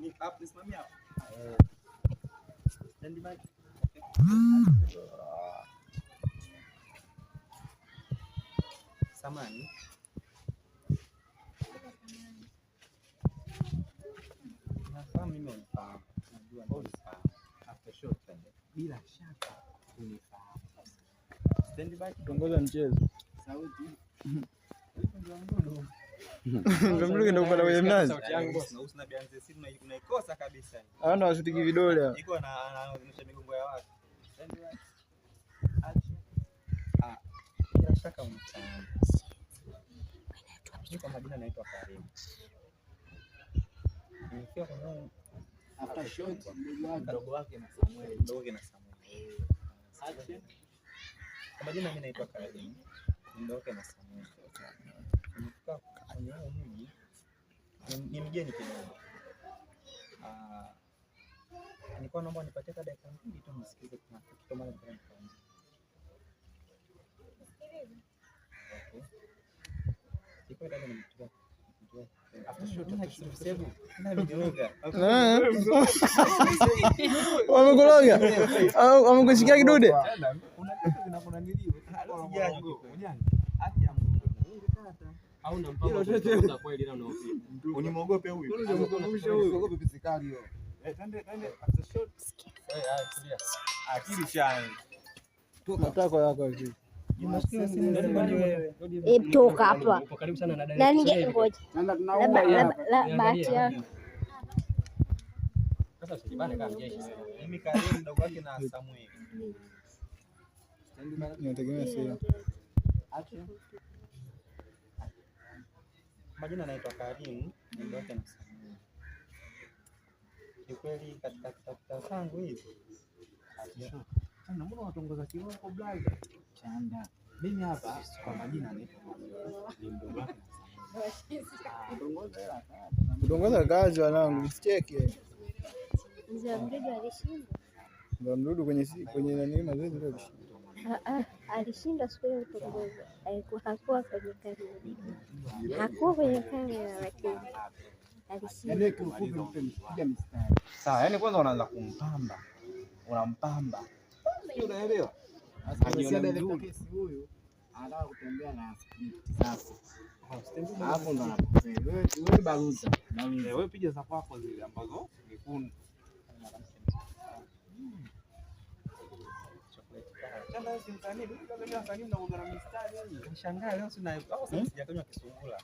Ni up nisimamia hapo. Stand by. Samani. Nafahamu mimi unifahamu. Najua unifahamu. After short bila shaka unifahamu. Stand by. Tuongoza mchezo. Sauti. Ngamruke ndio kwa kwenye mnazi. Sauti yangu boss, na usina bianze simu unaikosa kabisa. Hawana wasitiki vidole. Iko anaonyesha migongo ya watu. Stand by. Bila shaka unifahamu. Kwa majina naitwa Karim. Nikiwa kwa after shot mdogo wake na Samuel. Kwa majina mimi naitwa Karim. Mdogo wake na Samuel. Nimefika kwenye mji. Ni mgeni kidogo. Nilikuwa naomba nipatie dakika mbili tu msikize kuna kitu mara kwa mara. Iko ndani ya mtu. After shot save na vidoroga. Wamekologa. Au wamekushikia kidude? Kuna kitu vinakuna nilio. Au na mpango za kweli na unaopia. Unimogope huyu. Unimogope pisikali hiyo. Twende after shot. Tulia. Akili chani. Matako yako hivi. Toka hapa. Nani ngoja. La bahati yako. Sasa usijibane kama jeshi. Mimi Karim mdogo wake na Samuel. Inategemea sio. Majina naitwa Karim mdogo wake na Samuel. Ni kweli katika kitabu changu hivi. Sana mbona watongoza kiwako blaza? Chanda. Mimi hapa kwa majina naitwa ni mdogo wake na Samuel. Kutongoza kazi wanangu, msicheke. Mzee Mdudu alishinda. Ndio mdudu kwenye nani mazoezi ndio alishinda. Alishinda siku ile kutongoza. Hakuwa kwenye kamera. Hakuwa kwenye kamera lakini alishinda. Sawa, yani kwanza unaanza kumpamba. Unampamba. Sio, unaelewa? Asijione kesi huyu anataka kutembea na script zako. Hapo ndo anapofeli. Wewe baruza. Wewe piga za kwako zile ambazo nyekundu. Nishangaa leo sina au sijakanywa kisungula.